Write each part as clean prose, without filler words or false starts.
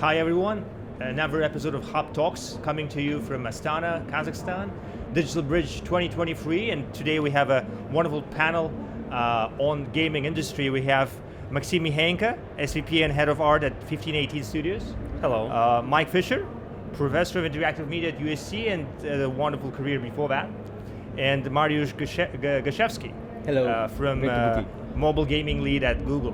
Hi everyone, another episode of Hub Talks coming to you from Astana, Kazakhstan, Digital Bridge 2023, and today we have a wonderful panel on gaming industry. We have Maxim Miheyenko, SVP and Head of Art at 1518 Studios. Hello. Mike Fisher, Professor of Interactive Media at USC and a wonderful career before that. And Mariusz Gąsiewski. Hello. From Mobile Gaming Lead at Google.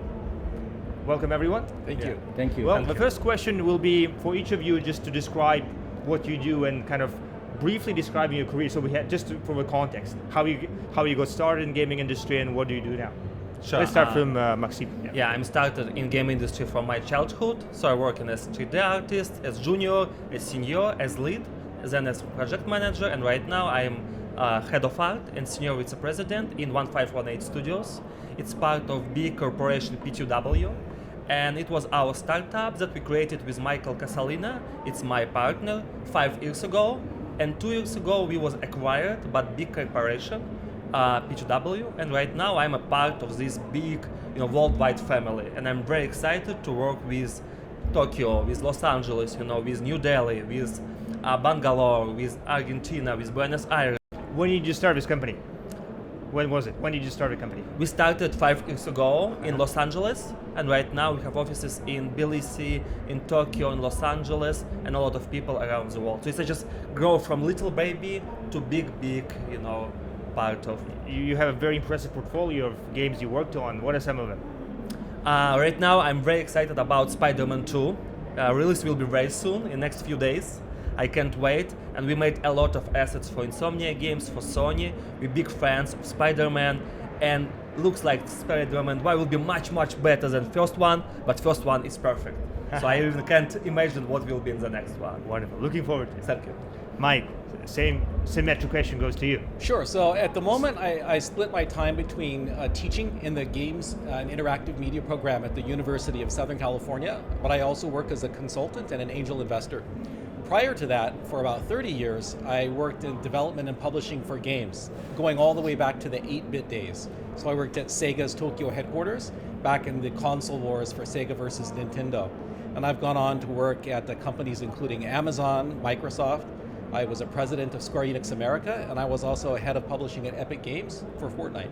Welcome everyone. Thank you. Thank you. Well, the first question will be for each of you just to describe what you do and kind of briefly describing your career. So we had just for the context, how you got started in gaming industry and what do you do now? Sure. Let's start from Maxim. Yeah, I'm started in game industry from my childhood. So I work as 3D artist, as junior, as senior, as lead, then as project manager, and right now I'm head of art and senior vice-president in 1518 Studios. It's part of big corporation P2W, and it was our startup that we created with Michael Casalina. It's my partner 5 years ago, and 2 years ago we was acquired by big corporation P2W, and right now I'm a part of this big, worldwide family, and I'm very excited to work with Tokyo, with Los Angeles, with New Delhi, with Bangalore, with Argentina, with Buenos Aires. When did you start this company? When was it? When did you start the company? We started 5 years ago in Los Angeles, and right now we have offices in Tbilisi, in Tokyo, in Los Angeles, and a lot of people around the world. So it's just grow from little baby to big, part of. You have a very impressive portfolio of games you worked on. What are some of them? Right now I'm very excited about Spider-Man 2. Release will be very soon, in next few days. I can't wait, and we made a lot of assets for Insomnia Games, for Sony. We're big fans of Spider-Man, and looks like Spider-Man 1 will be much, much better than first one, but first one is perfect. So I even can't imagine what will be in the next one. Wonderful, looking forward to it. Thank you. Mike, same symmetric question goes to you. Sure. So at the moment, I split my time between teaching in the games and interactive media program at the University of Southern California, but I also work as a consultant and an angel investor. Prior to that, for about 30 years, I worked in development and publishing for games, going all the way back to the 8-bit days. So I worked at Sega's Tokyo headquarters, back in the console wars for Sega versus Nintendo. And I've gone on to work at the companies including Amazon, Microsoft. I was a president of Square Enix America, and I was also a head of publishing at Epic Games for Fortnite.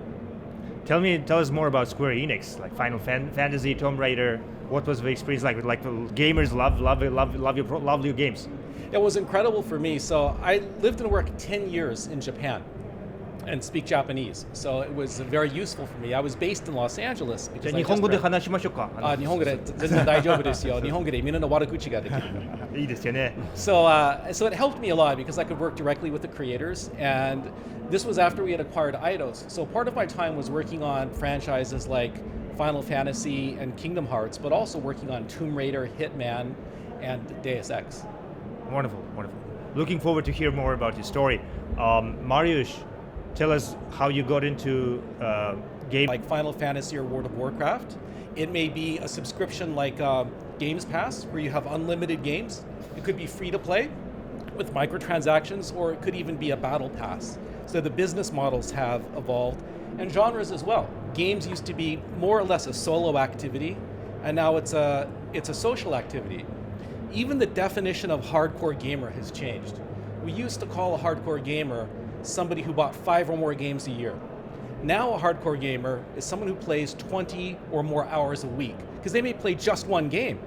Tell us more about Square Enix, like Final Fantasy, Tomb Raider. What was the experience like? Like the gamers love your games. It was incredible for me. So I lived and worked 10 years in Japan and speak Japanese. So it was very useful for me. I was based in Los Angeles because 日本語で話しましょうか。日本語で全然大丈夫ですよ。日本語でみんなの悪口ができる。いいですよね。So it helped me a lot because I could work directly with the creators, and this was after we had acquired Eidos. So part of my time was working on franchises like Final Fantasy and Kingdom Hearts, but also working on Tomb Raider, Hitman, and Deus Ex. Wonderful, wonderful. Looking forward to hear more about your story. Mariusz, tell us how you got into game. Like Final Fantasy or World of Warcraft. It may be a subscription like Games Pass, where you have unlimited games. It could be free to play with microtransactions, or it could even be a battle pass. So the business models have evolved, and genres as well. Games used to be more or less a solo activity, and now it's a social activity. Even the definition of hardcore gamer has changed. We used to call a hardcore gamer somebody who bought 5 or more games a year. Now a hardcore gamer is someone who plays 20 or more hours a week, because they may play just one game.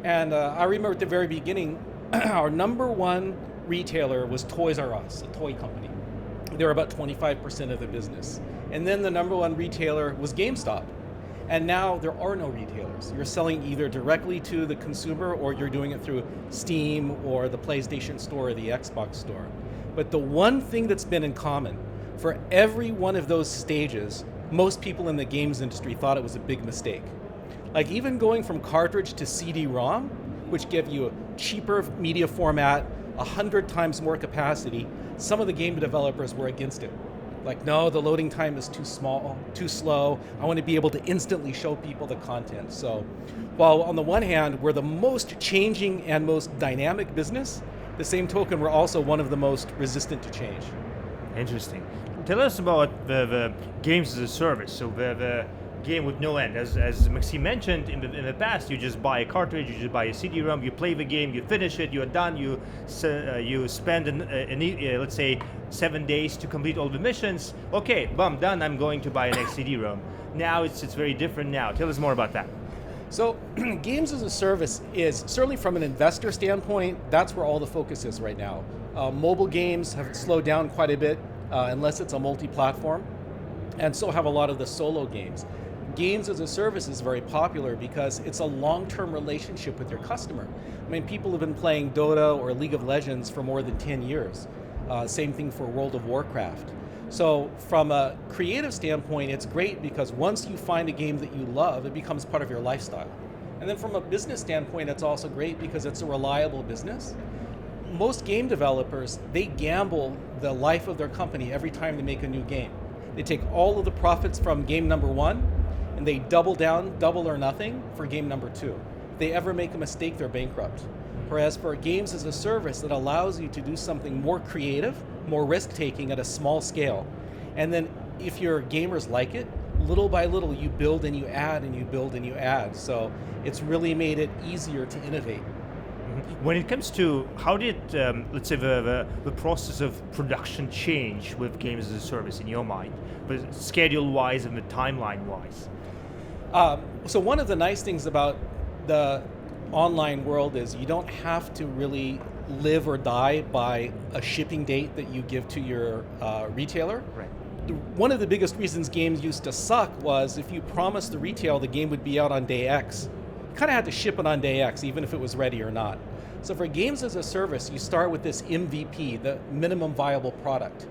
And I remember at the very beginning, our number one retailer was Toys R Us, a toy company. They were about 25% of the business. And then the number one retailer was GameStop. And now there are no retailers. You're selling either directly to the consumer, or you're doing it through Steam or the PlayStation Store or the Xbox Store. But the one thing that's been in common for every one of those stages, most people in the games industry thought it was a big mistake. Like even going from cartridge to CD-ROM, which give you a cheaper media format, 100 times more capacity, some of the game developers were against it. Like, no, the loading time is too small, too slow. I want to be able to instantly show people the content. So while on the one hand, we're the most changing and most dynamic business, the same token, we're also one of the most resistant to change. Interesting. Tell us about the games as a service. So game with no end. As Maxim mentioned, in the past, you just buy a cartridge, you just buy a CD-ROM, you play the game, you finish it, you're done. You spend let's say 7 days to complete all the missions. Okay, boom, done. I'm going to buy a next CD-ROM. Now it's very different. Now, tell us more about that. So games as a service is, certainly from an investor standpoint, that's where all the focus is right now. Mobile games have slowed down quite a bit, unless it's a multi-platform, and so have a lot of the solo games. Games as a service is very popular because it's a long-term relationship with your customer. I mean, people have been playing Dota or League of Legends for more than 10 years. Same thing for World of Warcraft. So from a creative standpoint, it's great because once you find a game that you love, it becomes part of your lifestyle. And then from a business standpoint, it's also great because it's a reliable business. Most game developers, they gamble the life of their company every time they make a new game. They take all of the profits from game number 1 and they double down, double or nothing for game number 2. If they ever make a mistake, they're bankrupt. Whereas for games as a service, it allows you to do something more creative, more risk-taking at a small scale. And then if your gamers like it, little by little you build and you add and you build and you add. So it's really made it easier to innovate. When it comes to how did, let's say, the process of production change with games as a service in your mind, but schedule-wise and the timeline-wise? So one of the nice things about the online world is you don't have to really live or die by a shipping date that you give to your retailer. Right. One of the biggest reasons games used to suck was if you promised the retail the game would be out on day X, you kind of had to ship it on day X, even if it was ready or not. So for games as a service, you start with this MVP, the minimum viable product,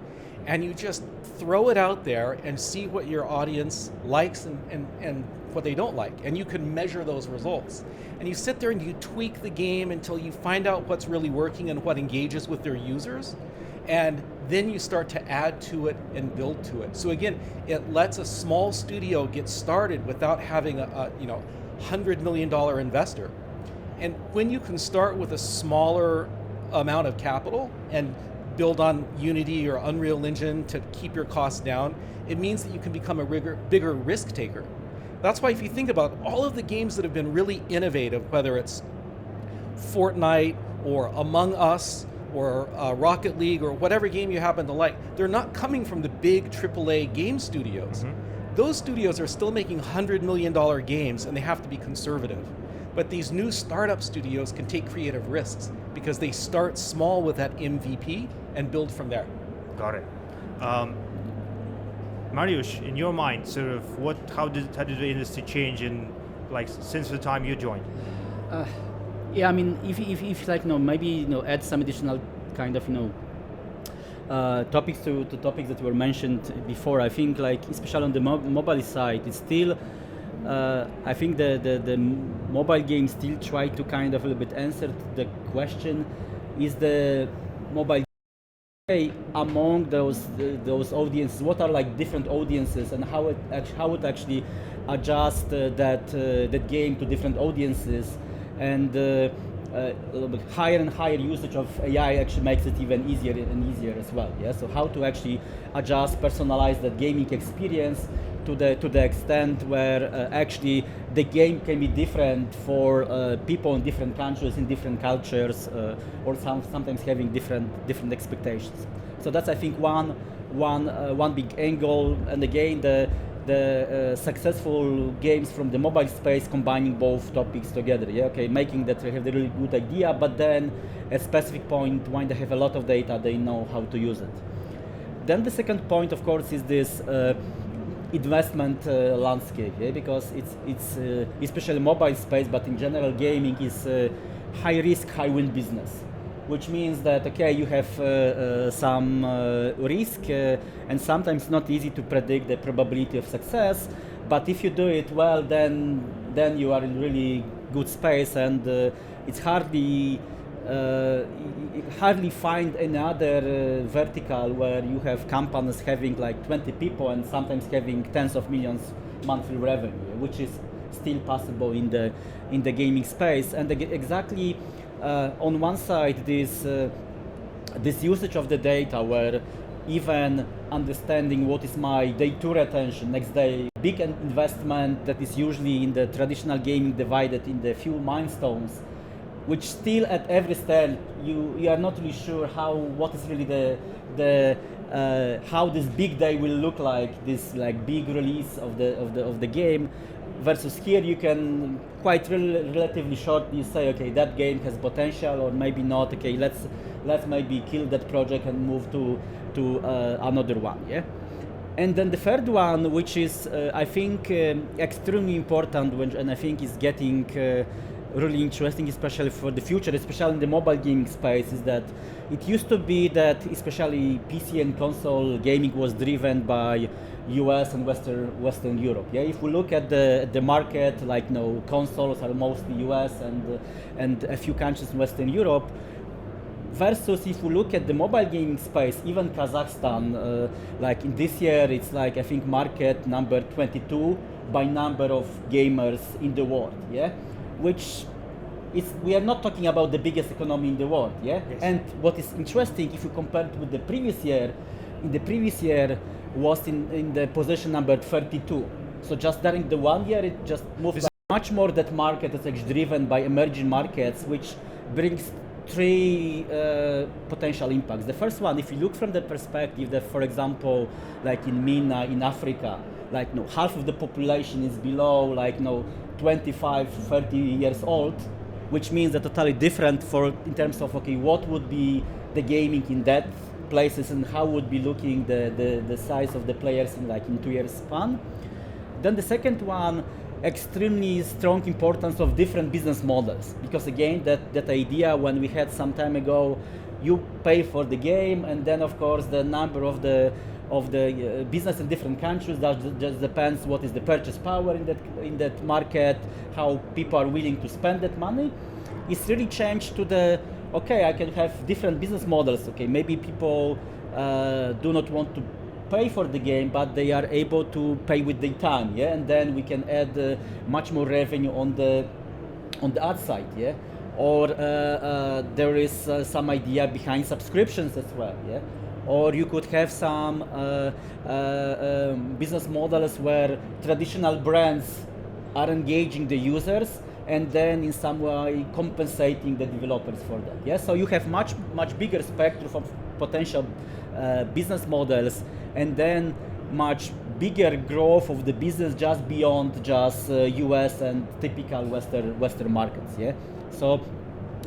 and you just throw it out there and see what your audience likes and what they don't like, and you can measure those results. And you sit there and you tweak the game until you find out what's really working and what engages with their users, and then you start to add to it and build to it. So again, it lets a small studio get started without having a $100 million investor. And when you can start with a smaller amount of capital and build on Unity or Unreal Engine to keep your costs down, it means that you can become a bigger risk taker. That's why if you think about all of the games that have been really innovative, whether it's Fortnite or Among Us or Rocket League or whatever game you happen to like, they're not coming from the big AAA game studios. Mm-hmm. Those studios are still making $100 million games and they have to be conservative. But these new startup studios can take creative risks because they start small with that MVP and build from there. Got it. Mariusz, in your mind, sort of how did the industry change since the time you joined? Yeah, I mean, if like maybe add some additional kind of topics to topics that were mentioned before. I think especially on the mobile side, it's still. I think the mobile games still try to kind of a little bit answer the question: is the mobile among those audiences? What are different audiences, and how it actually adjust that game to different audiences, and a little bit higher and higher usage of AI actually makes it even easier and easier as well. Yeah. So how to actually adjust, personalize that gaming experience to the extent where actually the game can be different for people in different countries, in different cultures, or sometimes having different expectations. So that's, I think, one big angle. And again, the successful games from the mobile space combining both topics together. Yeah, okay, making that they have the really good idea, but then at a specific point when they have a lot of data, they know how to use it. Then the second point, of course, is this investment landscape, yeah? Because it's especially mobile space, but in general gaming is high risk, high win business, which means that you have some risk and sometimes not easy to predict the probability of success, but if you do it well, then you are in really good space, and it's hardly find any other vertical where you have companies having 20 people and sometimes having tens of millions monthly revenue, which is still possible in the gaming space. And exactly on one side, this usage of the data where even understanding what is my day 2 retention next day. Big investment that is usually in the traditional gaming divided in the few milestones, which still at every step you are not really sure what is really the how this big day will look like, this like big release of the game, versus here you can quite relatively shortly say, okay, that game has potential or maybe not. Okay, let's maybe kill that project and move to another one. Yeah. And then the third one, which is I think extremely important, and I think is getting really interesting, especially for the future, especially in the mobile gaming space, is that it used to be that especially PC and console gaming was driven by US and Western Europe. Yeah, if we look at the market, like consoles are mostly US and a few countries in Western Europe. Versus if we look at the mobile gaming space, even Kazakhstan, like in this year, it's like I think market number 22 by number of gamers in the world. Yeah. Which we are not talking about the biggest economy in the world, yeah? Yes. And what is interesting, if you compare it with the previous year, in the previous year was in the position number 32. So just during the 1 year, it just moved much more. That market is actually driven by emerging markets, which brings three potential impacts. The first one, if you look from the perspective that, for example, like in MENA, in Africa, like half of the population is below like 25, 30 years old, which means that totally different in terms of, okay, what would be the gaming in that places and how would be looking the size of the players in 2 years span. Then the second one, extremely strong importance of different business models, because again, that idea when we had some time ago, you pay for the game, and then of course the number of the business in different countries, that just depends what is the purchase power in that market, how people are willing to spend that money. It's really changed to okay, I can have different business models. Okay, maybe people do not want to pay for the game, but they are able to pay with their time, yeah, and then we can add much more revenue on the ad side, yeah, or there is some idea behind subscriptions as well, yeah. Or you could have some business models where traditional brands are engaging the users and then in some way compensating the developers for that. Yeah, so you have much bigger spectrum of potential business models, and then much bigger growth of the business just beyond just US and typical Western markets. Yeah, so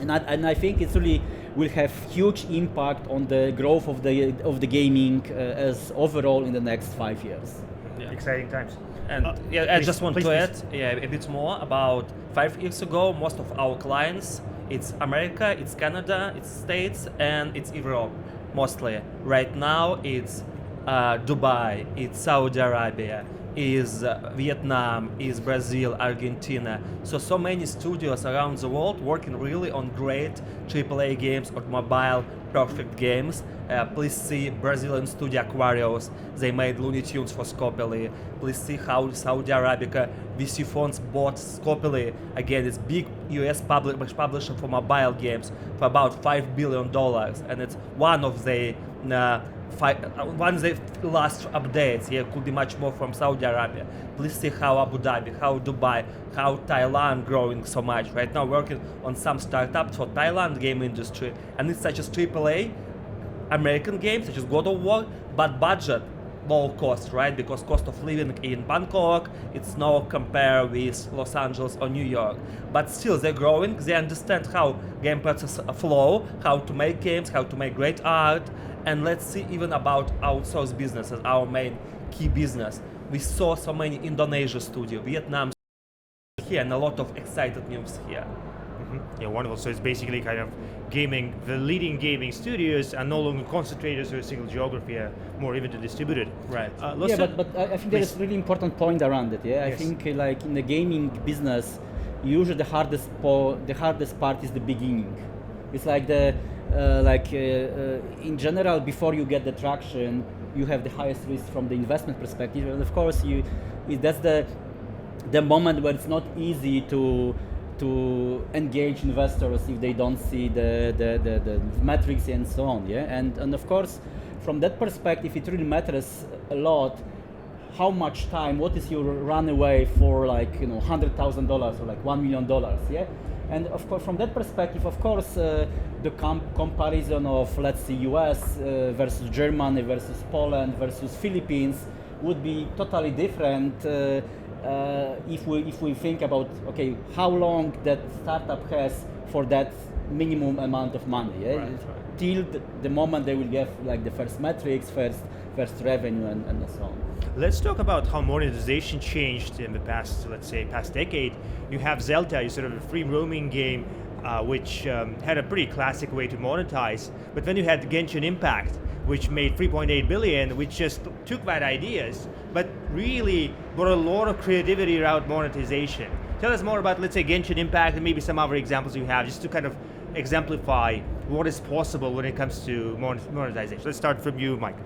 and I think it's really will have huge impact on the growth of the gaming as overall in the next 5 years. Yeah. Exciting times. And I just want to add a bit more about 5 years ago. Most of our clients, it's America, it's Canada, it's States, and it's Europe mostly. Right now, it's Dubai, it's Saudi Arabia, is Vietnam, is Brazil, Argentina. So many studios around the world working really on great AAA games or mobile perfect games. Please see Brazilian studio Aquarius. They made Looney Tunes for Scopely. Please see how Saudi Arabica VC funds bought Scopely. Again, it's big US publisher for mobile games for about $5 billion, and it's one of the last updates. Yeah, could be much more from Saudi Arabia. Please see how Abu Dhabi, how Dubai, how Thailand growing so much. Right now working on some startups for Thailand game industry, and it's such as AAA American games such as God of War, but budget low cost, right? Because cost of living in Bangkok, it's no compare with Los Angeles or New York. But still they're growing, they understand how game process flow, how to make games, how to make great art. And let's see even about outsourced business as our main key business. We saw so many Indonesia studio, Vietnam here, and a lot of excited news here. Mm-hmm. Yeah, wonderful. So it's basically kind of gaming, the leading gaming studios are no longer concentrated to a single geography, more evenly distributed. Right. Yeah, but I think there is a really important point around it. Yeah, yes. I think like in the gaming business, usually the hardest part is the beginning. It's like in general, before you get the traction, you have the highest risk from the investment perspective, and of course that's the moment where it's not easy to engage investors if they don't see the metrics and so on. Yeah, and of course from that perspective, it really matters a lot. How much time? What is your runaway for, like, $100,000 or like $1 million? Yeah, and of course, from that perspective, of course, the comparison of, let's say, US versus Germany versus Poland versus Philippines would be totally different if we think about, okay, how long that startup has for that minimum amount of money. Yeah? Right. Till the moment they will get like the first metrics, first revenue, and so on. Let's talk about how monetization changed in the past, let's say, past decade. You have Zelda, you sort of a free roaming game, which had a pretty classic way to monetize. But then you had Genshin Impact, which made 3.8 billion, which just took that ideas, but really brought a lot of creativity around monetization. Tell us more about, let's say, Genshin Impact and maybe some other examples you have, just to kind of exemplify what is possible when it comes to monetization. Let's start from you, Mike.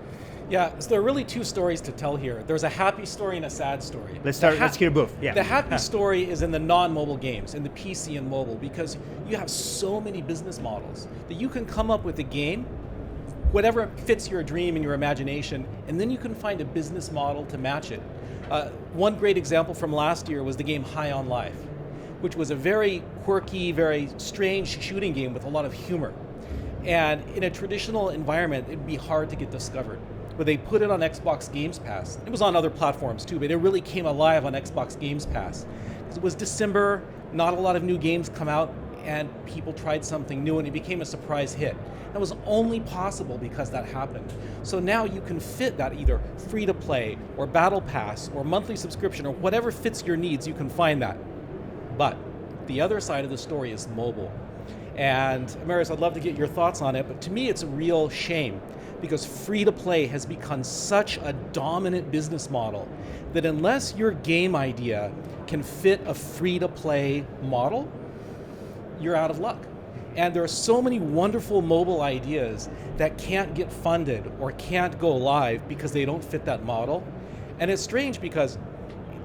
Yeah, so there are really two stories to tell here. There's a happy story and a sad story. Let's hear both. Yeah. The happy story is in the non-mobile games, in the PC and mobile, because you have so many business models that you can come up with a game, whatever fits your dream and your imagination, and then you can find a business model to match it. One great example from last year was the game High on Life, which was a very quirky, very strange shooting game with a lot of humor. And in a traditional environment, it'd be hard to get discovered. But they put it on Xbox Games Pass. It was on other platforms too, but it really came alive on Xbox Games Pass. It was December, not a lot of new games come out, and people tried something new, and it became a surprise hit. That was only possible because that happened. So now you can fit that either free to play or battle pass or monthly subscription or whatever fits your needs, you can find that. But the other side of the story is mobile. And Mariusz, I'd love to get your thoughts on it, but to me it's a real shame because free to play has become such a dominant business model that unless your game idea can fit a free to play model, you're out of luck. And there are so many wonderful mobile ideas that can't get funded or can't go live because they don't fit that model. And it's strange because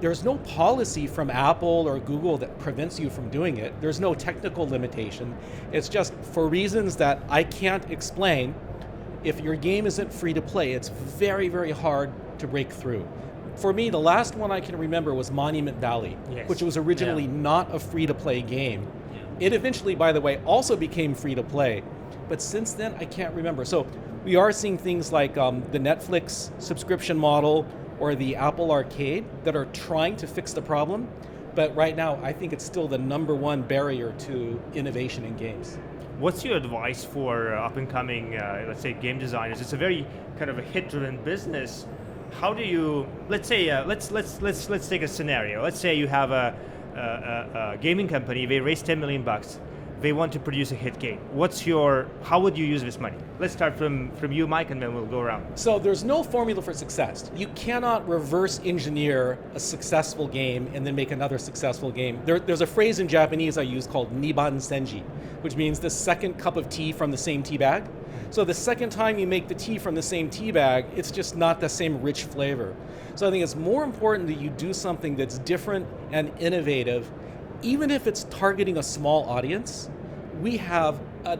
there's no policy from Apple or Google that prevents you from doing it. There's no technical limitation. It's just for reasons that I can't explain. If your game isn't free to play, it's very, very hard to break through. For me, the last one I can remember was Monument Valley, yes. which was originally not a free to play game. It eventually, by the way, also became free to play, but since then I can't remember. So we are seeing things like the Netflix subscription model or the Apple Arcade that are trying to fix the problem, but right now I think it's still the #1 barrier to innovation in games. What's your advice for up-and-coming, let's say, game designers? It's a very kind of a hit-driven business. How do you, let's say, let's take a scenario. Let's say you have a gaming company, they raise 10 million bucks. They want to produce a hit game. How would you use this money? Let's start from you, Mike, and then we'll go around. So there's no formula for success. You cannot reverse engineer a successful game and then make another successful game. There's a phrase in Japanese I use called Niban Senji, which means the second cup of tea from the same tea bag. So the second time you make the tea from the same tea bag, it's just not the same rich flavor. So I think it's more important that you do something that's different and innovative, even if it's targeting a small audience. We have a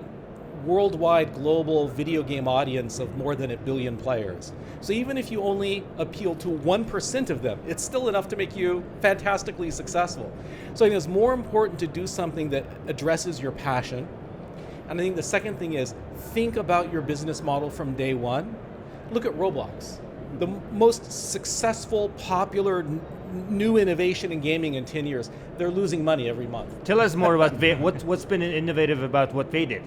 worldwide global video game audience of more than 1 billion players. So even if you only appeal to 1% of them, it's still enough to make you fantastically successful. So I think it's more important to do something that addresses your passion. And I think the second thing is think about your business model from day one. Look at Roblox. The most successful, popular, new innovation in gaming in 10 years. They're losing money every month. Tell us more about what's been innovative about what they did.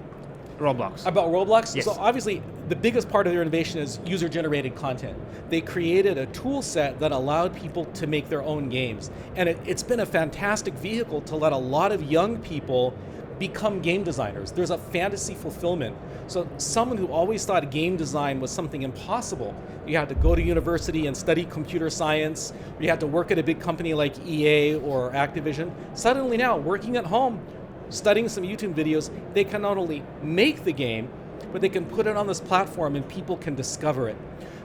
Roblox. About Roblox? Yes. So obviously, the biggest part of their innovation is user-generated content. They created a tool set that allowed people to make their own games. And it's been a fantastic vehicle to let a lot of young people become game designers. There's a fantasy fulfillment. So someone who always thought game design was something impossible, you had to go to university and study computer science, or you had to work at a big company like EA or Activision, suddenly now, working at home, studying some YouTube videos, they can not only make the game, but they can put it on this platform and people can discover it.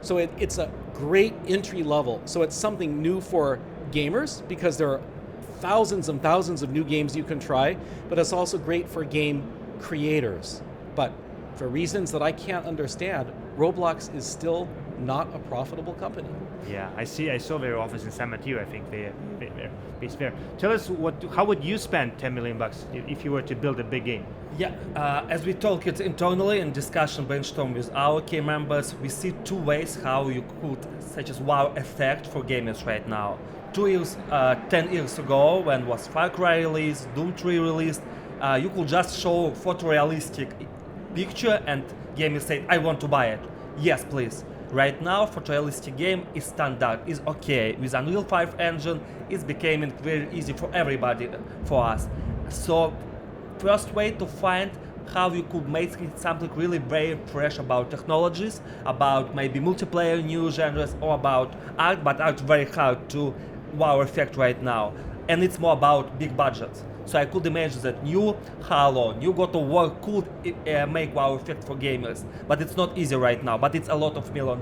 So it's a great entry level. So it's something new for gamers because there are thousands and thousands of new games you can try, but it's also great for game creators. But for reasons that I can't understand, Roblox is still not a profitable company. Yeah, I saw their office in San Mateo. I think they're based there. Tell us how would you spend 10 million bucks if you were to build a big game? Yeah, as we talk it internally in discussion brainstorm with our key members, we see two ways how you could such as wow effect for gamers right now. 10 years ago, when was Far Cry released, Doom 3 released, you could just show photorealistic picture and gamers say, I want to buy it. Yes, please. Right now, photorealistic game is standard, is okay. With Unreal 5 engine, it's becoming very easy for everybody, for us. So, first way to find how you could make something really very fresh about technologies, about maybe multiplayer, new genres, or about art, but art very hard to wow effect right now. And it's more about big budgets. So I could imagine that new Halo, new God of War could make wow effect for gamers, but it's not easy right now, but it's a lot of $1 million.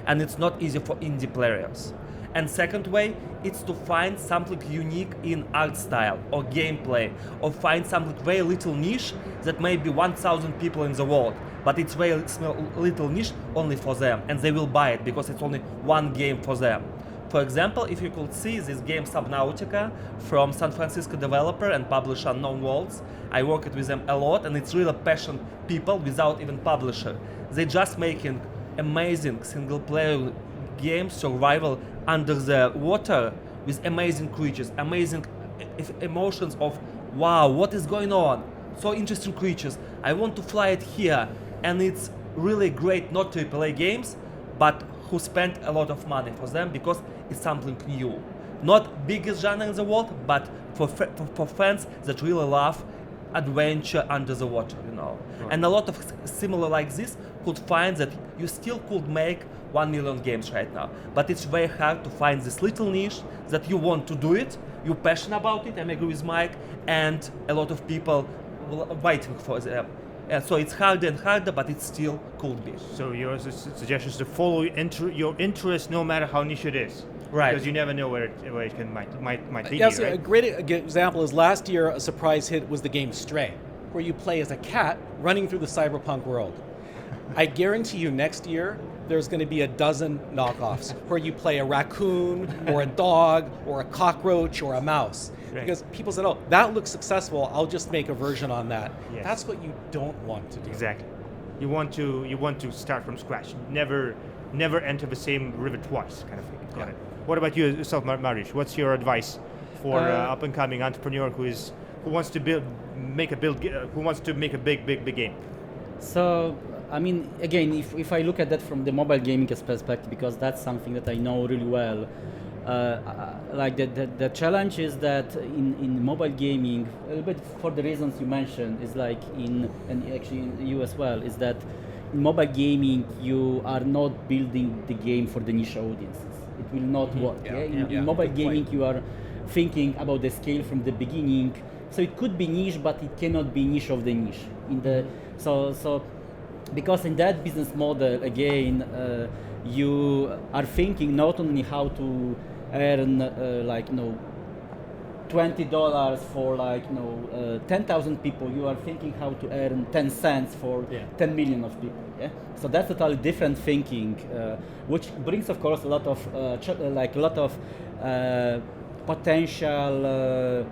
And it's not easy for indie players. And second way, it's to find something unique in art style or gameplay, or find something very little niche that may be 1,000 people in the world, but it's very small, little niche only for them, and they will buy it because it's only one game for them. For example, if you could see this game Subnautica from San Francisco developer and publisher Unknown Worlds, I worked with them a lot, and it's really passionate people without even publisher. They just making amazing single player game survival under the water with amazing creatures, amazing emotions of wow, what is going on? So interesting creatures. I want to fly it here, and it's really great not AAA games, but who spent a lot of money for them because it's something new. Not biggest genre in the world, but for fans that really love adventure under the water, you know. Right. And a lot of similar like this could find that you still could make 1 million games right now, but it's very hard to find this little niche that you want to do it, you're passionate about it, I agree with Mike, and a lot of people waiting for them. So it's harder and harder, but it still could be. So your suggestion is to follow your interest no matter how niche it is. Right. Because you never know where it might lead yes, you, right? A great example is last year a surprise hit was the game Stray, where you play as a cat running through the cyberpunk world. I guarantee you next year there's going to be a dozen knockoffs where you play a raccoon or a dog or a cockroach or a mouse. Right. Because people said, oh, that looks successful, I'll just make a version on that. Yes. That's what you don't want to do. Exactly. You want to start from scratch. Never enter the same river twice, kind of thing. Got it. What about you yourself, Mariusz? What's your advice for up and coming entrepreneur who wants to make a big game? So, I mean, again, if I look at that from the mobile gaming perspective, because that's something that I know really well, like the challenge is that in mobile gaming, a little bit for the reasons you mentioned, is like and actually in you as well, is that in mobile gaming you are not building the game for the niche audiences. It will not work. Yeah. In mobile gaming you are thinking about the scale from the beginning. So it could be niche, but it cannot be niche of the niche. So because in that business model, again, you are thinking not only how to earn $20 for 10,000 people, you are thinking how to earn 10 cents for 10 million of people. Yeah? So that's totally different thinking, which brings, of course, a lot of potential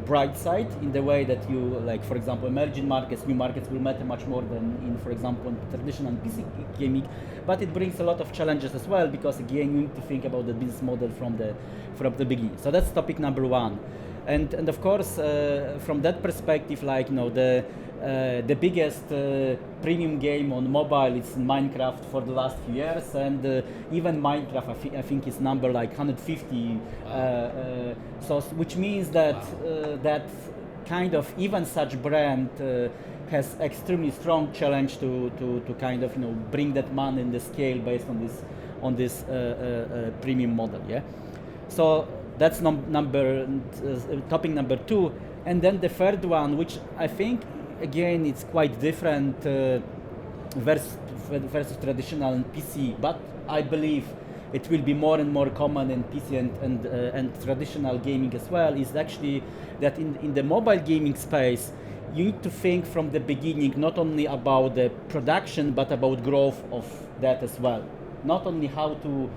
bright side in the way that you, like, for example, emerging markets, new markets will matter much more than in, for example, traditional PC gaming. But it brings a lot of challenges as well, because again, you need to think about the business model from the beginning. So that's topic number one. And of course, from that perspective, the biggest premium game on mobile is Minecraft for the last few years, and even Minecraft, I think is number like 150. So which means that that kind of even such brand has extremely strong challenge to kind of bring that money in the scale based on this premium model. Yeah. So that's topic number two, and then the third one, which I think again it's quite different versus traditional and PC, but I believe it will be more and more common in PC and traditional gaming as well, is actually that in the mobile gaming space you need to think from the beginning not only about the production but about growth of that as well. Not only how to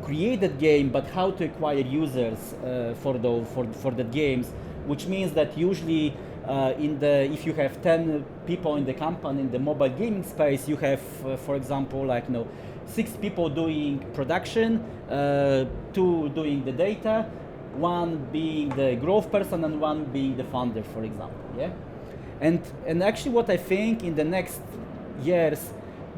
create that game, but how to acquire users for the games, which means that usually if you have 10 people in the company in the mobile gaming space, you have, for example, 6 people doing production, 2 doing the data, 1 being the growth person and 1 being the founder, for example. Yeah, and actually, what I think in the next years,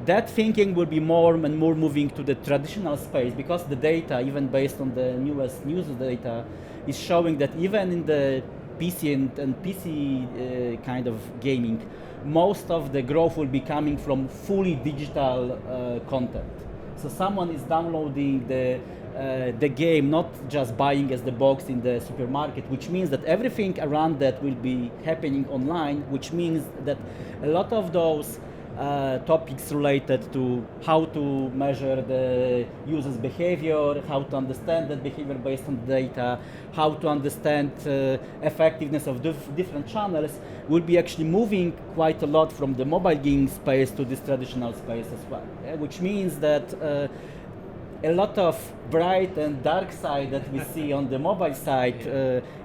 that thinking will be more and more moving to the traditional space, because the data, even based on the newest news data, is showing that even in the PC and PC kind of gaming, most of the growth will be coming from fully digital content. So someone is downloading the game, not just buying as the box in the supermarket, which means that everything around that will be happening online, which means that a lot of those topics related to how to measure the user's behavior, how to understand that behavior based on the data, how to understand effectiveness of different channels, will be actually moving quite a lot from the mobile gaming space to this traditional space as well. Yeah? Which means that a lot of bright and dark side that we see on the mobile side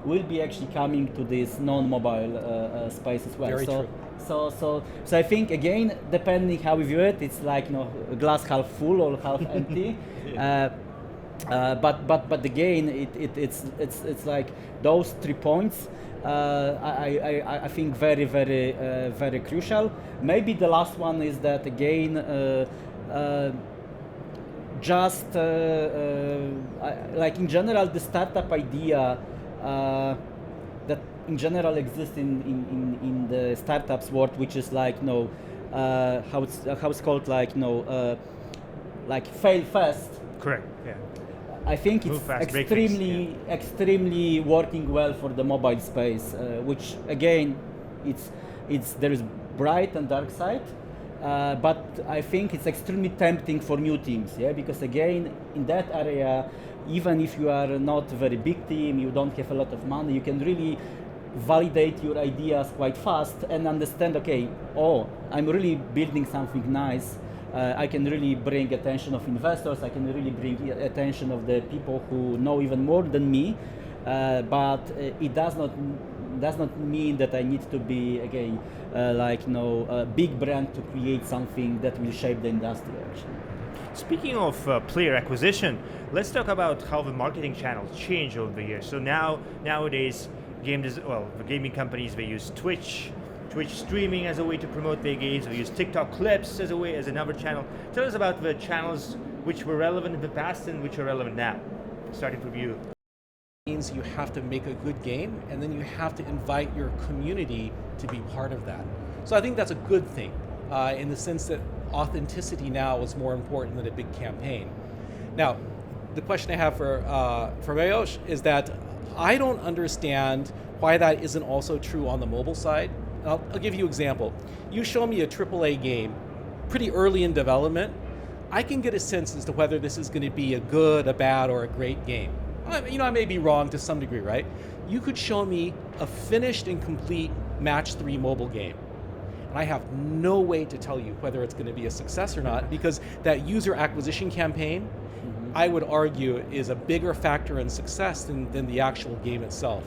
will be actually coming to this non-mobile space as well. Very true. So I think, again, depending how we view it, it's like a glass half full or half empty. But again, it's like those 3 points. I think very crucial. Maybe the last one is that, again, just like in general, the startup idea that in general exists in the startups world, which is like how it's called, like fail fast. Correct. Yeah. I think Move it's fast, break things, extremely working well for the mobile space, which again, there is bright and dark side. But I think it's extremely tempting for new teams, yeah, because again, in that area, even if you are not a very big team, you don't have a lot of money, you can really validate your ideas quite fast and understand, okay, I'm really building something nice. I can really bring attention of investors, I can really bring attention of the people who know even more than me, but it does not mean that I need to be, again, a big brand to create something that will shape the industry, actually. Speaking of player acquisition, let's talk about how the marketing channels change over the years. So nowadays, the gaming companies, they use Twitch streaming as a way to promote their games. They use TikTok clips as another channel. Tell us about the channels which were relevant in the past and which are relevant now, starting from you. Means you have to make a good game, and then you have to invite your community to be part of that. So I think that's a good thing, in the sense that authenticity now is more important than a big campaign. Now, the question I have for Mariusz is that I don't understand why that isn't also true on the mobile side. I'll give you an example. You show me a AAA game pretty early in development, I can get a sense as to whether this is going to be a good, a bad, or a great game. I may be wrong to some degree, right? You could show me a finished and complete match 3 mobile game, and I have no way to tell you whether it's going to be a success or not, because that user acquisition campaign, I would argue, is a bigger factor in success than the actual game itself.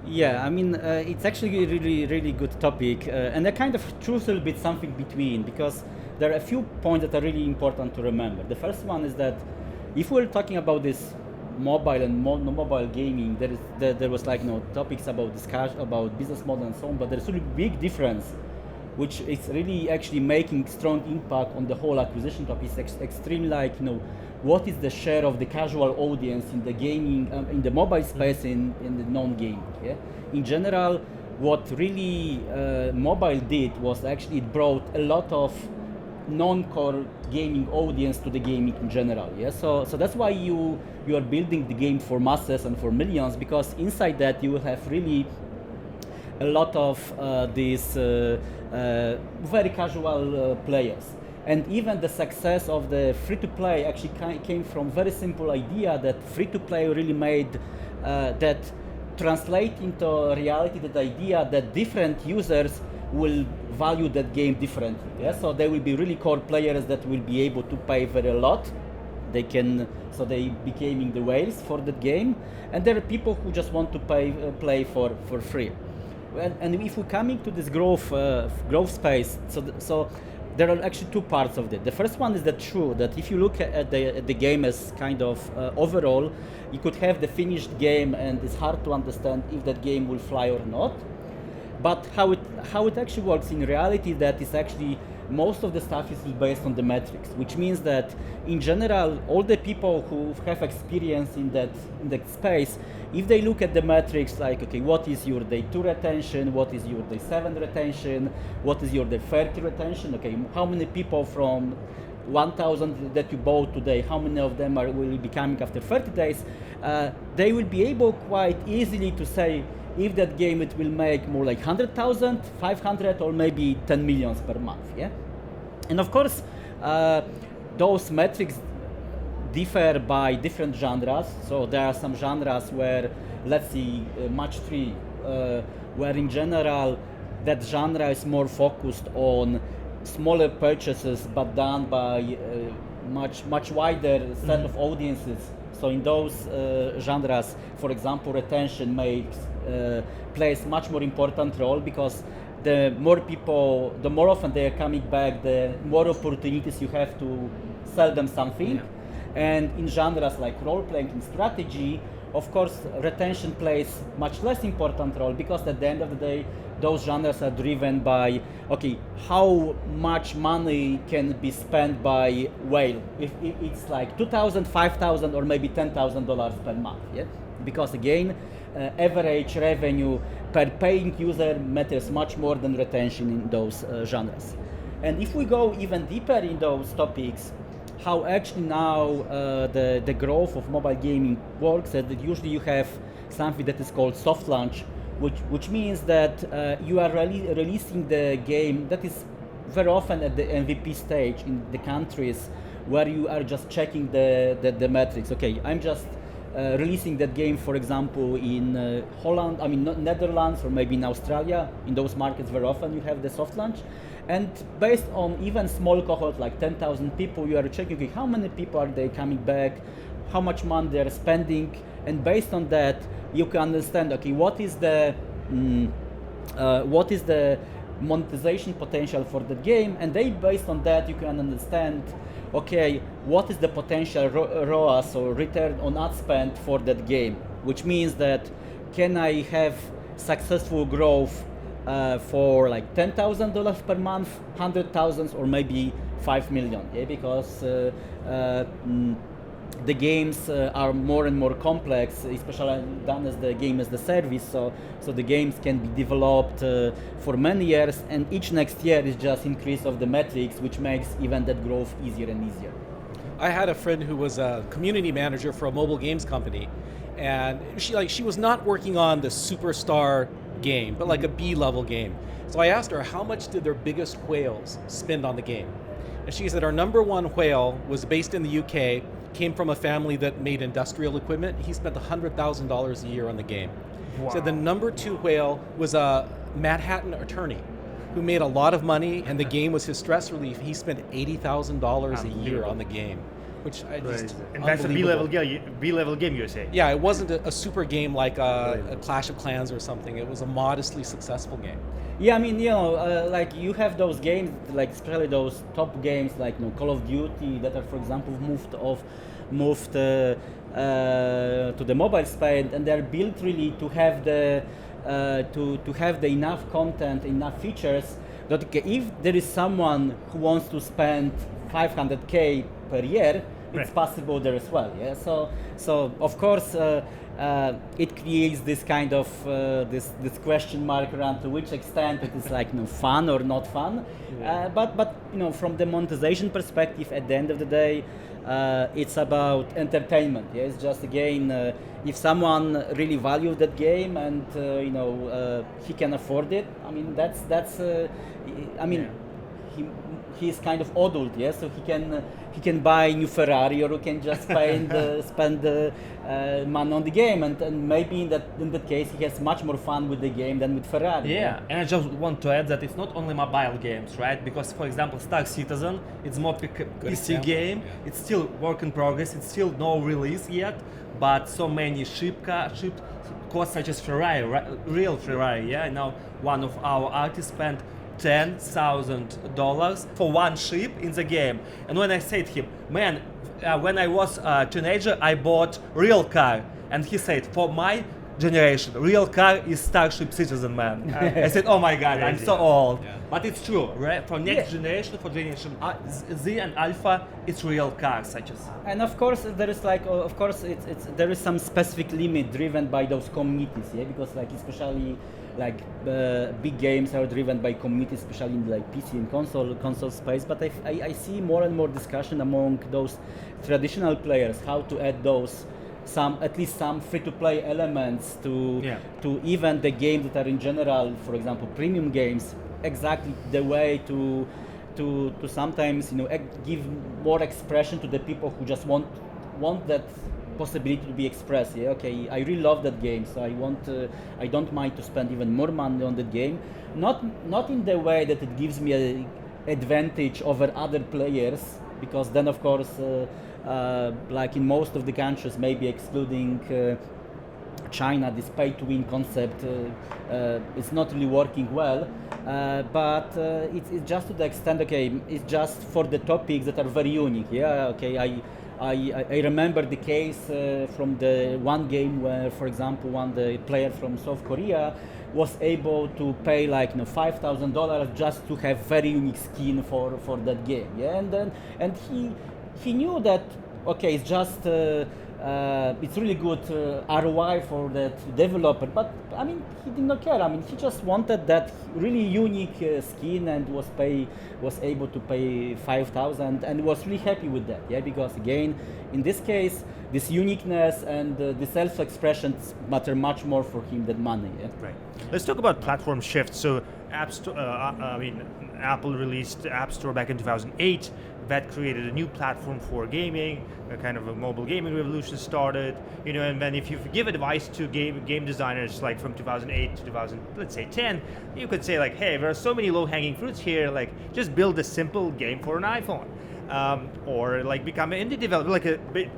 Yeah, I mean, it's actually a really good topic, and a kind of truthful bit something between, because there are a few points that are really important to remember. The first one is that if we're talking about this mobile and non-mobile gaming, there was topics about discussion about business model and so on, but there's a really big difference, which is really actually making strong impact on the whole acquisition topic. It's extreme, what is the share of the casual audience in the gaming, in the mobile space, in the non-gaming. Yeah? In general, what really mobile did was actually it brought a lot of non-core gaming audience to the gaming in general. Yeah, so that's why you are building the game for masses and for millions, because inside that you will have really a lot of these very casual players. And even the success of the free-to-play actually came from very simple idea that free-to-play really made that translate into reality, that idea that different users will value that game differently. Yeah? So there will be really core players that will be able to pay very lot. They becoming the whales for that game, and there are people who just want to play for free. And if we're coming to this growth space, so there are actually two parts of it. The first one is that if you look at the game as kind of overall, you could have the finished game, and it's hard to understand if that game will fly or not. But how it actually works in reality, that is actually most of the stuff is based on the metrics, which means that in general, all the people who have experience in that space, if they look at the metrics like, okay, what is your day 2 retention, what is your day 7 retention, what is your day 30 retention, okay, how many people from 1,000 that you bought today, how many of them will be coming after 30 days, they will be able quite easily to say if that game it will make more like 100,000, 500, or maybe 10 millions per month, yeah? And of course, those metrics differ by different genres. So there are some genres where, let's see, match 3, where in general, that genre is more focused on smaller purchases, but done by much wider set of audiences. So in those genres, for example, retention plays much more important role, because the more people, the more often they are coming back, the more opportunities you have to sell them something. Yeah. And in genres like role-playing and strategy, of course, retention plays much less important role, because at the end of the day, those genres are driven by, okay, how much money can be spent by whale? If it's like 2,000, 5,000, or maybe $10,000 per month, yeah? Because again, average revenue per paying user matters much more than retention in those genres. And if we go even deeper in those topics, how actually now the growth of mobile gaming works, that usually you have something that is called soft launch, which means that you are releasing the game that is very often at the MVP stage in the countries where you are just checking the metrics. Okay, I'm just releasing that game, for example, in Holland, Netherlands, or maybe in Australia. In those markets, very often you have the soft launch. And based on even small cohorts, like 10,000 people, you are checking, okay, how many people are they coming back, how much money they are spending, and based on that, you can understand, okay, what is the monetization potential for the game, and then based on that, you can understand, okay, what is the potential ROAS, or return on ad spend, for that game, which means that can I have successful growth for like $10,000 per month, 100,000, or maybe 5 million, yeah? Because the games are more and more complex, especially done as the game as the service. So the games can be developed for many years, and each next year is just increase of the metrics, which makes even that growth easier and easier. I had a friend who was a community manager for a mobile games company, and she was not working on the superstar game, but like a B-level game. So I asked her, how much did their biggest whales spend on the game? And she said our number one whale was based in the UK, came from a family that made industrial equipment. He spent $100,000 a year on the game. Wow. So the number 2 whale was a Manhattan attorney who made a lot of money, and the game was his stress relief. He spent $80,000 a year on the game, which I just and that's a B-level game, you say? Yeah, it wasn't a super game like a Clash of Clans or something. It was a modestly successful game. Yeah, like you have those games, like especially those top games like Call of Duty that are, for example, moved to the mobile space, and they're built really to have the enough content, enough features that if there is someone who wants to spend 500K per year, it's possible there as well. Yeah. So of course it creates this kind of this question mark around to which extent it is like fun or not fun. Yeah. But from the monetization perspective, at the end of the day, it's about entertainment. Yeah. It's just again, if someone really values that game and he can afford it. he's kind of adult, yeah. So he can buy a new Ferrari, or he can just spend money on the game, and maybe in that case he has much more fun with the game than with Ferrari. Yeah, and I just want to add that it's not only mobile games, right? Because, for example, Star Citizen, it's more PC game. Yeah. It's still work in progress. It's still no release yet, but so many shipped cars such as Ferrari, real Ferrari. Yeah, now one of our artists spent $10,000 for one ship in the game. And when I said to him, man, when I was a teenager, I bought real car, and he said, for my generation, real car is Starship Citizen, man. I said, oh my God, I'm so old. Yeah. But it's true, right? For next generation, for generation Z and Alpha, it's real cars such as. And of course there is like, there is some specific limit driven by those communities, yeah, because like especially like big games are driven by communities, especially in like PC and console space. But I see more and more discussion among those traditional players how to add those at least some free-to-play elements to even the games that are in general, for example, premium games, exactly the way to sometimes give more expression to the people who just want that possibility to be expressed. Yeah, okay, I really love that game, so I don't mind to spend even more money on that game. Not in the way that it gives me an advantage over other players, because then of course. Like in most of the countries, maybe excluding China, this pay-to-win concept is not really working well. But it's just to the extent, okay, it's just for the topics that are very unique. Yeah, okay, I remember the case from the one game where, for example, the player from South Korea was able to pay like $5,000 just to have very unique skin for that game. Yeah, and he knew that, okay, it's just it's really good ROI for that developer, but I mean he did not care. I mean he just wanted that really unique skin and was able to pay $5,000 and was really happy with that. Yeah, because again, in this case, this uniqueness and the self-expression matter much more for him than money. Yeah? Right. Let's talk about platform shifts. So Apple released the App Store back in 2008. That created a new platform for gaming. A kind of a mobile gaming revolution started. And then if you give advice to game designers, like from 2008 to 2010, you could say like, hey, there are so many low-hanging fruits here. Like, just build a simple game for an iPhone. Or like become an indie developer. Like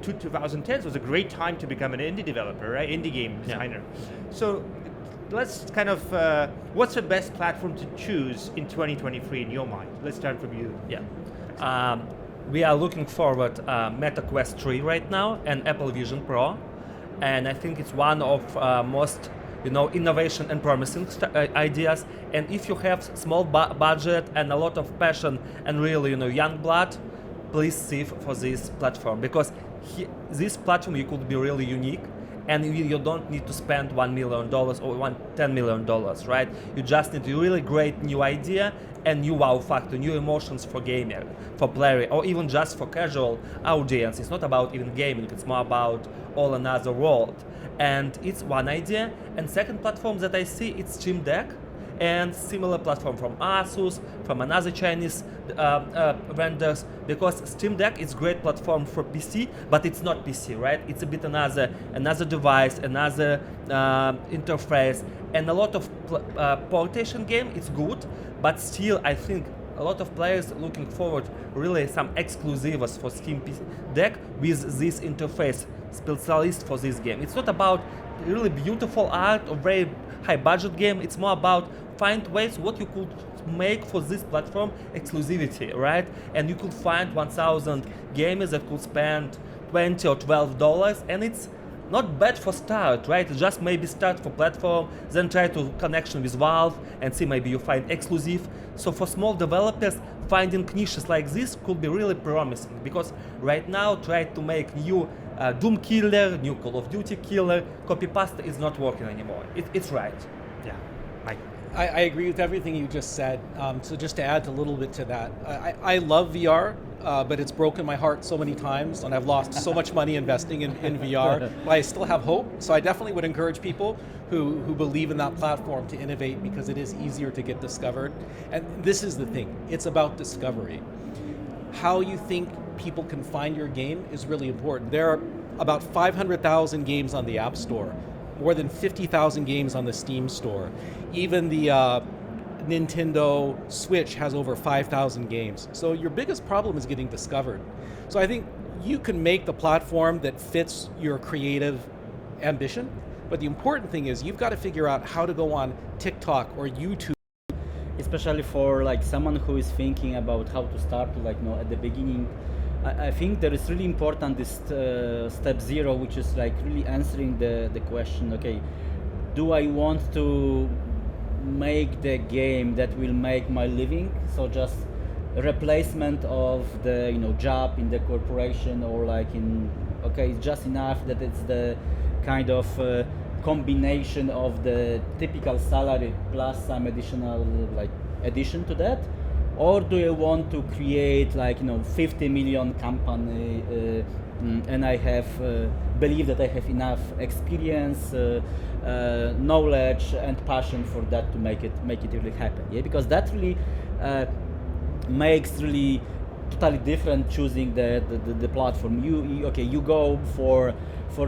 2010 was a great time to become an indie developer, right? Indie game designer. So let's kind of, what's the best platform to choose in 2023 in your mind? Let's start from you. Yeah. We are looking forward Meta Quest 3 right now and Apple Vision Pro, and I think it's one of most innovation and promising ideas. And if you have small budget and a lot of passion and really young blood, please see for this platform, because this platform you could be really unique. And you don't need to spend $1 million or $10 million, right? You just need a really great new idea and new wow factor, new emotions for gamer, for player, or even just for casual audience. It's not about even gaming, it's more about all another world. And it's one idea. And second platform that I see, it's Steam Deck, and similar platform from Asus, from another Chinese vendors, because Steam Deck is great platform for PC, but it's not PC, right? It's a bit another device, another interface, and a lot of portation game. It's good, but still I think a lot of players looking forward really some exclusives for Steam PC Deck with this interface, specialist for this game. It's not about really beautiful art or very high budget game. It's more about find ways what you could make for this platform exclusivity, right? And you could find 1,000 gamers that could spend $20 or $12, and it's not bad for start, right? Just maybe start for platform, then try to connection with Valve and see maybe you find exclusive. So for small developers, finding niches like this could be really promising, because right now try to make new Doom killer, new Call of Duty killer, copy pasta is not working anymore. It's right. Yeah, Mike. I agree with everything you just said. So just to add a little bit to that, I love VR. but it's broken my heart so many times, and I've lost so much money investing in VR, but I still have hope. So I definitely would encourage people who believe in that platform to innovate, because it is easier to get discovered. And this is the thing, it's about discovery. How you think people can find your game is really important. There are about 500,000 games on the App Store, more than 50,000 games on the Steam Store. Even the Nintendo Switch has over 5,000 games. So your biggest problem is getting discovered. So I think you can make the platform that fits your creative ambition, but the important thing is you've got to figure out how to go on TikTok or YouTube. Especially for like someone who is thinking about how to start, like at the beginning, I think there is really important this step 0, which is like really answering the question, okay, do I want to make the game that will make my living? So just a replacement of the job in the corporation, or like okay, it's just enough that it's the kind of combination of the typical salary plus some additional addition to that, or do you want to create 50 million company and I have believe that I have enough experience, knowledge and passion for that to make it really happen, because that really makes really totally different choosing the platform. You go for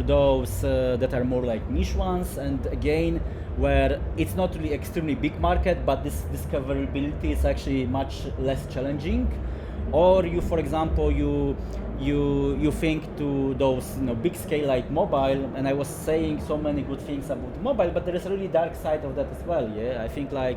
those that are more like niche ones, and again where it's not really extremely big market, but this discoverability is actually much less challenging. Or you, for example, you think to those big scale like mobile, and I was saying so many good things about mobile, but there is a really dark side of that as well. I think 10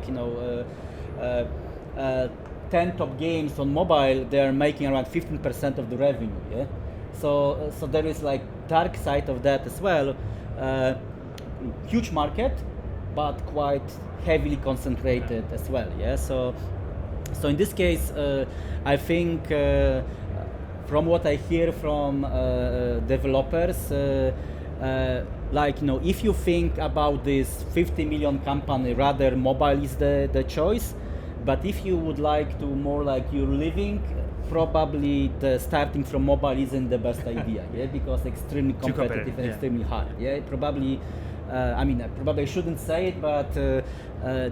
top games on mobile, they are making around 15% of the revenue. So there is dark side of that as well. Huge market, but quite heavily concentrated as well. So in this case, I think from what I hear from developers, if you think about this 50 million company, rather mobile is the choice. But if you would like to more like you're living, probably the starting from mobile isn't the best idea, because extremely competitive and extremely hard. Probably, probably I shouldn't say it, but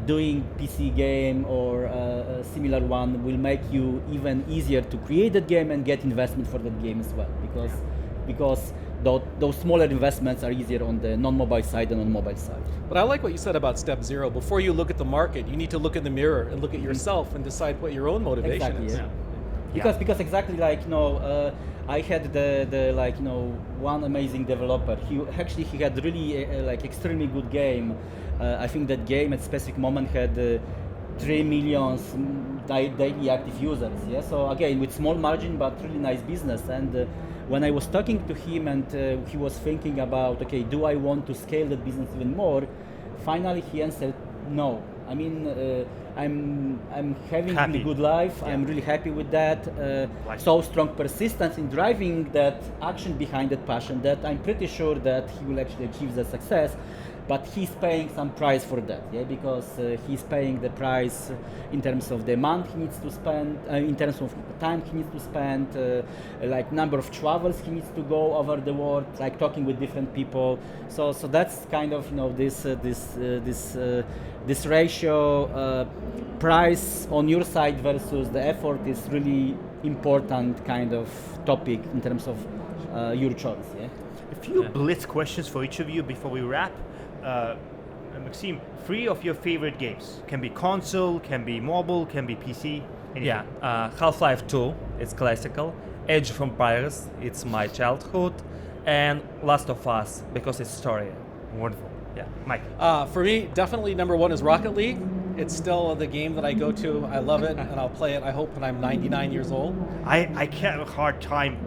doing PC game or a similar one will make you even easier to create that game and get investment for that game as well, because those smaller investments are easier on the non-mobile side than on mobile side. But I like what you said about step 0. Before you look at the market, you need to look in the mirror and look at yourself and decide what your own motivation is. Because exactly I had the one amazing developer. He had really extremely good game. I think that game at specific moment had 3 million daily active users. So again, with small margin, but really nice business. And when I was talking to him and he was thinking about, okay, do I want to scale the business even more? Finally, he answered, no. I mean, I'm having a really good life. I'm really happy with that. So strong persistence in driving that action behind that passion that I'm pretty sure that he will actually achieve the success. But he's paying some price for that, because he's paying the price in terms of the amount he needs to spend, in terms of time he needs to spend, number of travels he needs to go over the world, talking with different people. So that's kind of this ratio, price on your side versus the effort is really important kind of topic in terms of your choice. A few blitz questions for each of you before we wrap. Maxim, 3 of your favorite games. Can be console, can be mobile, can be PC. Anything. Half-Life 2, it's classical. Age of Empires, it's my childhood. And Last of Us, because it's story. Wonderful. Mike? For me, definitely number 1 is Rocket League. It's still the game that I go to. I love it, and I'll play it, I hope, when I'm 99 years old. I can't have a hard time.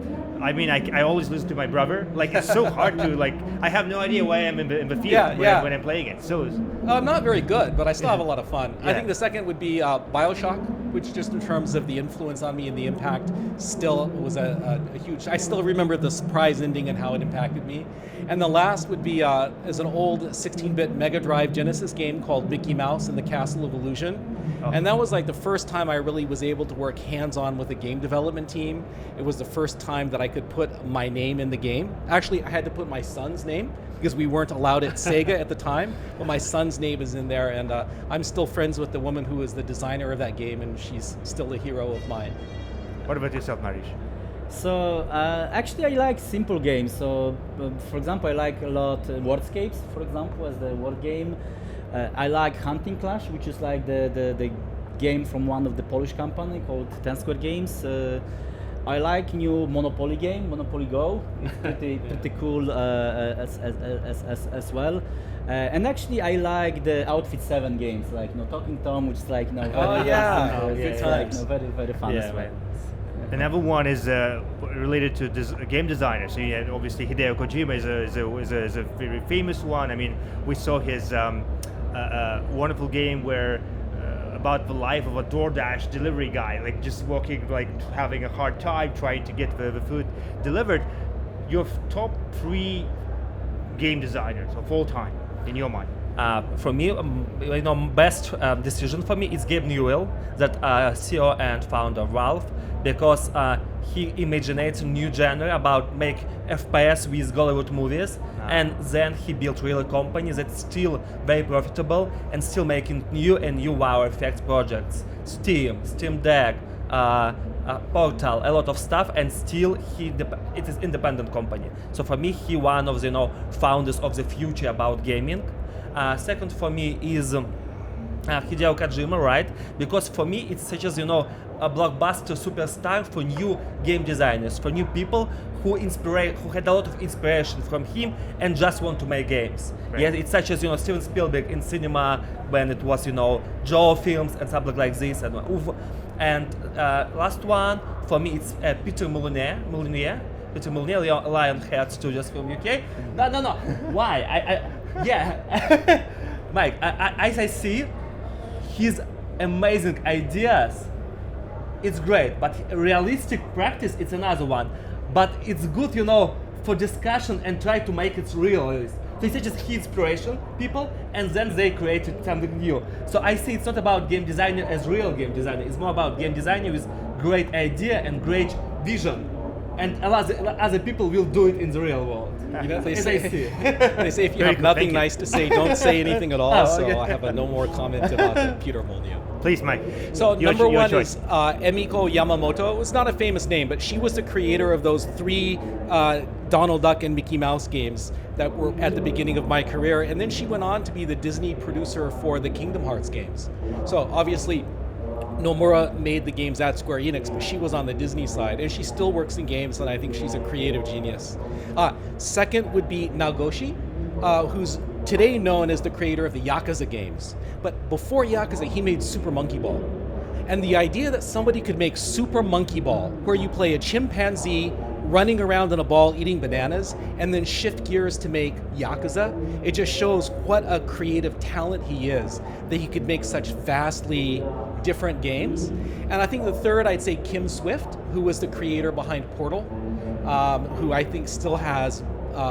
I mean, I always listen to my brother. It's so hard to, I have no idea why I'm in the field when I'm playing it. So I'm not very good, but I still have a lot of fun. I think the second would be BioShock, which just in terms of the influence on me and the impact still was a huge... I still remember the surprise ending and how it impacted me. And the last would be is an old 16-bit Mega Drive Genesis game called Mickey Mouse and the Castle of Illusion. And that was like the first time I really was able to work hands-on with a game development team. It was the first time that I could put my name in the game. Actually, I had to put my son's name because we weren't allowed at Sega at the time, but my son's name is in there, and I'm still friends with the woman who is the designer of that game, and she's still a hero of mine. What about yourself, Mariusz? So actually, I like simple games. So, for example, I like a lot Wordscapes, for example, as the word game. I like Hunting Clash, which is like the game from one of the Polish company called 10 Square Games. I like new Monopoly game, Monopoly Go. It's pretty cool as well. And actually, I like the Outfit 7 games, like Talking Tom, which is like good times. Very fun as well. Another one is related to game designers. So yeah, obviously Hideo Kojima is a very famous one. I mean, we saw his wonderful game where about the life of a DoorDash delivery guy, like just walking, like having a hard time trying to get the food delivered. Your top 3 game designers of all time, in your mind? For me, best decision for me is Gabe Newell, that CEO and founder of Valve, because he imaginates a new genre about make FPS with Hollywood movies, and then he built really company that's still very profitable and still making new wow effects projects. Steam Deck, Portal, a lot of stuff, and still it is independent company. So for me, he one of the founders of the future about gaming. Second for me is Hideo Kojima, right? Because for me it's such as a blockbuster superstar for new game designers, for new people who had a lot of inspiration from him and just want to make games. Right. Yeah, it's such as Steven Spielberg in cinema when it was Jaw films and something like this, and last one for me it's Peter Molyneux, Lionhead Studios from UK. No. Why? Yeah, Mike. As I see, his amazing ideas, it's great. But realistic practice, it's another one. But it's good, for discussion and try to make it real. So it's just his inspiration, people, and then they created something new. So I see it's not about game designer as real game designer. It's more about game designer with great idea and great vision. And other people will do it in the real world. They say if you Very have cool, nothing thank nice to say, don't say anything at all. Okay. So I have no more comment about Peter Molyneux. Please, Mike. So Your number one choice. is Emiko Yamamoto. It's not a famous name, but she was the creator of those 3 Donald Duck and Mickey Mouse games that were at the beginning of my career. And then she went on to be the Disney producer for the Kingdom Hearts games. So obviously, Nomura made the games at Square Enix, but she was on the Disney side, and she still works in games, and I think she's a creative genius. Second would be Nagoshi, who's today known as the creator of the Yakuza games. But before Yakuza, he made Super Monkey Ball. And the idea that somebody could make Super Monkey Ball, where you play a chimpanzee running around in a ball eating bananas, and then shift gears to make Yakuza, it just shows what a creative talent he is, that he could make such vastly different games. And I think the third, I'd say Kim Swift, who was the creator behind Portal, who I think still has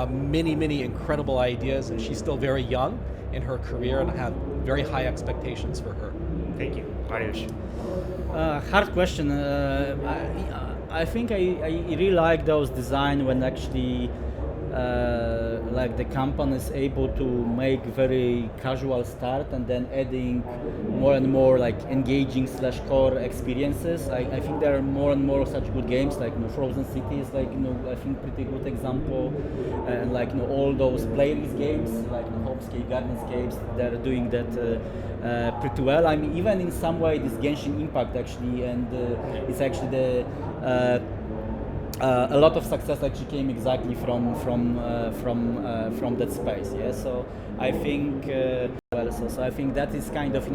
many incredible ideas, and she's still very young in her career, and I have very high expectations for her. Thank you, Mariusz. Hard question. I think I really like those design when actually like the company is able to make very casual start and then adding more and more like engaging / core experiences. I think there are more and more such good games like Frozen City is like I think pretty good example, and like all those playlist games like Homescape, Gardenscapes, they're doing that pretty well. I mean, even in some way this Genshin Impact actually, and it's actually the a lot of success actually came exactly from that space. Yeah, so I think so I think that is kind of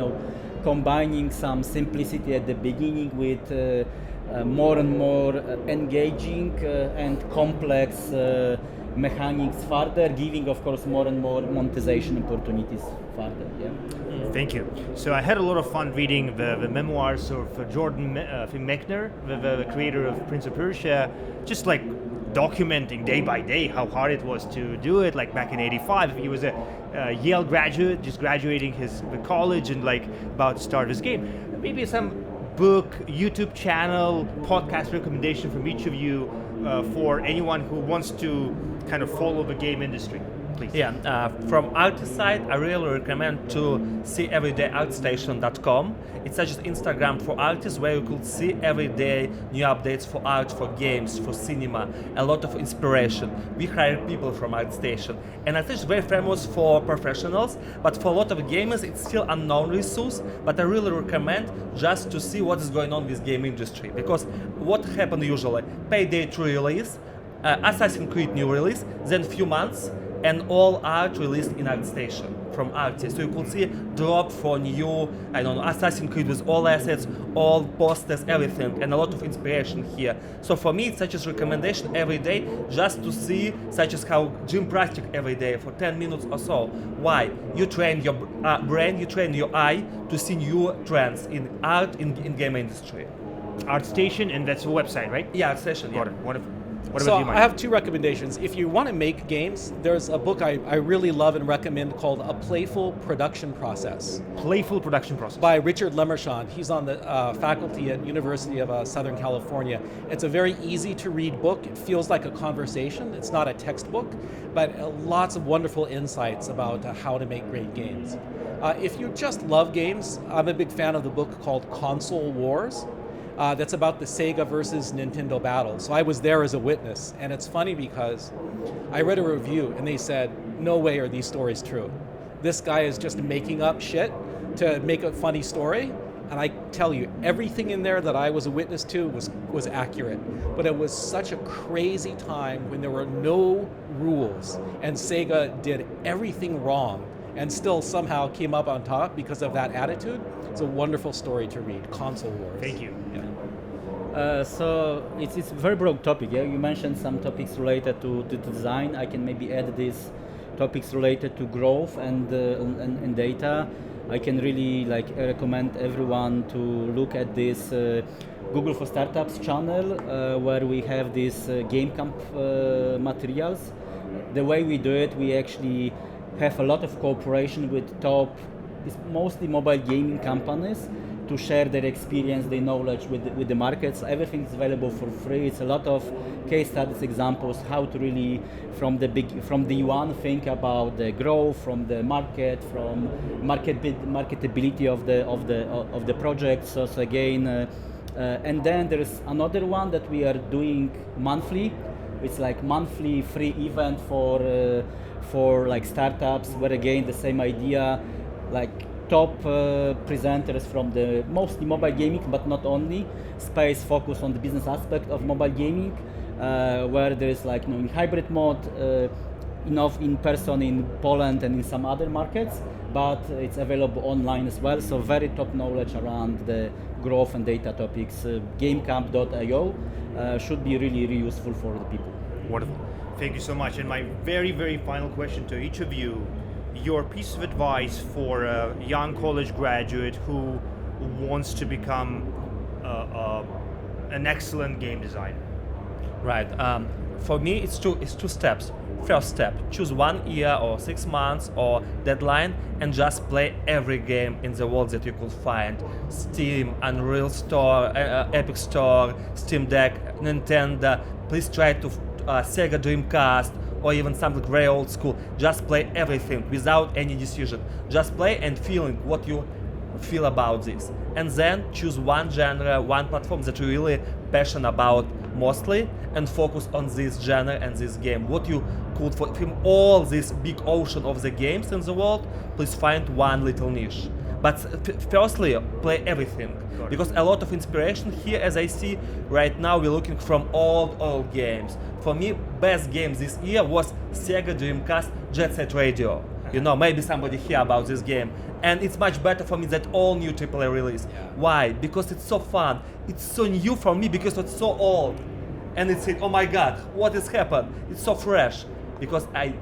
combining some simplicity at the beginning with more and more engaging and complex mechanics further, giving of course more and more monetization opportunities further. Yeah. Thank you. So I had a lot of fun reading the memoirs of Jordan Mechner, the creator of Prince of Persia. Just like documenting day by day how hard it was to do it. Like back in '85, he was a Yale graduate, just graduating his college and like about to start his game. Maybe some book, YouTube channel, podcast recommendation from each of you for anyone who wants to kind of follow the game industry, please. Yeah, from artist side, I really recommend to see everydayartstation.com. It's such an Instagram for artists where you could see every day new updates for art, for games, for cinema, a lot of inspiration. We hire people from ArtStation, and it's very famous for professionals, but for a lot of gamers it's still unknown resource. But I really recommend just to see what is going on with game industry, because what happens usually, Payday 2 release, Assassin's Creed new release, then few months, and all art released in ArtStation from artists. So you could see drop for new, I don't know, Assassin's Creed with all assets, all posters, everything, and a lot of inspiration here. So for me, it's such a recommendation every day just to see, such as how gym practice every day for 10 minutes or so. Why? You train your brain, you train your eye to see new trends in art, in game industry. ArtStation, and that's a website, right? Yeah, ArtStation. Yeah. Wonderful. What So about you, Mike? I have two recommendations. If you want to make games, there's a book I really love and recommend called A Playful Production Process Playful production process. by Richard Lemerchant. He's on the faculty at University of Southern California. It's a very easy to read book. It feels like a conversation. It's not a textbook, but lots of wonderful insights about how to make great games. If you just love games, I'm a big fan of the book called Console Wars. That's about the Sega versus Nintendo battle. So I was there as a witness, and it's funny because I read a review and they said, no way are these stories true. This guy is just making up shit to make a funny story, and I tell you, everything in there that I was a witness to was accurate. But it was such a crazy time when there were no rules, and Sega did everything wrong and still somehow came up on top because of that attitude. It's a wonderful story to read, Console Wars. Thank you. So it's a very broad topic. Yeah, you mentioned some topics related to design. I can maybe add these topics related to growth and data. I can really recommend everyone to look at this Google for Startups channel where we have these game camp materials. The way we do it, we actually have a lot of cooperation with top, mostly mobile gaming companies, to share their experience, their knowledge with the markets. Everything is available for free. It's a lot of case studies, examples, how to really from the one think about the growth, from the market, from marketability of the project. So again, and then there is another one that we are doing monthly. It's like monthly free event for startups, where again the same idea, like top presenters from the mostly mobile gaming, but not only, space focus on the business aspect of mobile gaming, where there is in hybrid mode, enough in person in Poland and in some other markets, but it's available online as well. So very top knowledge around the growth and data topics. Gamecamp.io should be really useful for the people. Wonderful. Thank you so much. And my very, very final question to each of you, your piece of advice for a young college graduate who wants to become an excellent game designer. Right. For me, it's two steps. First step, choose 1 year or 6 months or deadline and just play every game in the world that you could find. Steam, Unreal Store, Epic Store, Steam Deck, Nintendo. Please try to Sega Dreamcast or even something very old school. Just play everything without any decision. Just play and feeling what you feel about this. And then choose one genre, one platform that you're really passionate about mostly, and focus on this genre and this game. What you could, from all this big ocean of the games in the world, please find one little niche. But firstly, play everything, because a lot of inspiration here, as I see right now, we're looking from old games. For me, best game this year was Sega Dreamcast Jet Set Radio. You know, maybe somebody hear about this game. And it's much better for me than all new AAA release. Yeah. Why? Because it's so fun. It's so new for me because it's so old. And it's oh my god, what has happened? It's so fresh. Because I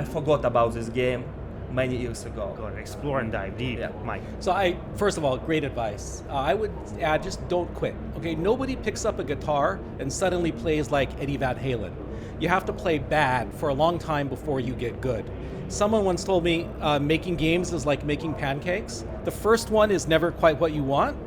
forgot about this game many years ago. Go ahead, explore and dive deep. Yeah. Mike. So first of all, great advice. I would add, just don't quit. Okay, nobody picks up a guitar and suddenly plays like Eddie Van Halen. you have to play bad for a long time before you get good. Someone once told me making games is like making pancakes. The first one is never quite what you want,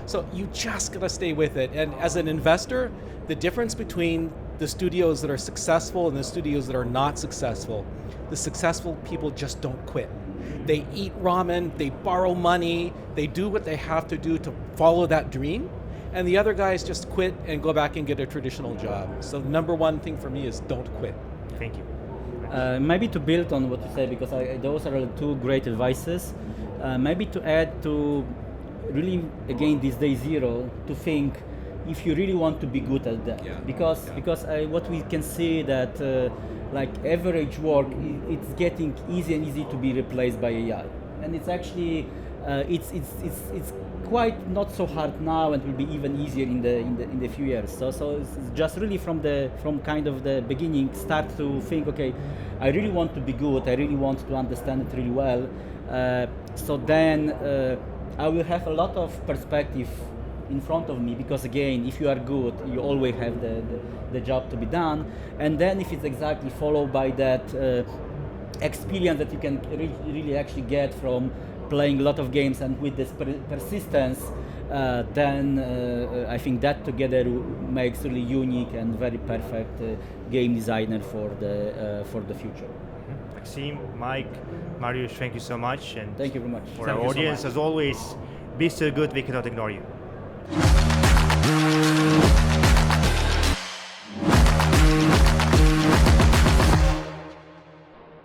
so you just gotta stay with it. And as an investor, the difference between the studios that are successful and the studios that are not successful, the successful people just don't quit. They eat ramen, they borrow money, they do what they have to do to follow that dream, and the other guys just quit and go back and get a traditional job. So number one thing for me is don't quit. Thank you. Maybe to build on what you said, because those are two great advices. Maybe to add to really, again, this day zero, to think if you really want to be good at that. Yeah. Because what we can see that like average work, it's getting easy and easy to be replaced by AI. And it's actually, it's quite not so hard now, and will be even easier in the few years. So it's just really from kind of the beginning, start to think, okay, I really want to be good, I really want to understand it really well. So then I will have a lot of perspective in front of me, because again, if you are good, you always have the job to be done. And then if it's exactly followed by that experience that you can really actually get from playing a lot of games and with this persistence, then I think that together makes really unique and very perfect game designer for the future. Maxim, Mike, Mariusz, thank you so much. And thank you very much. For our audience, as always, be so good we cannot ignore you.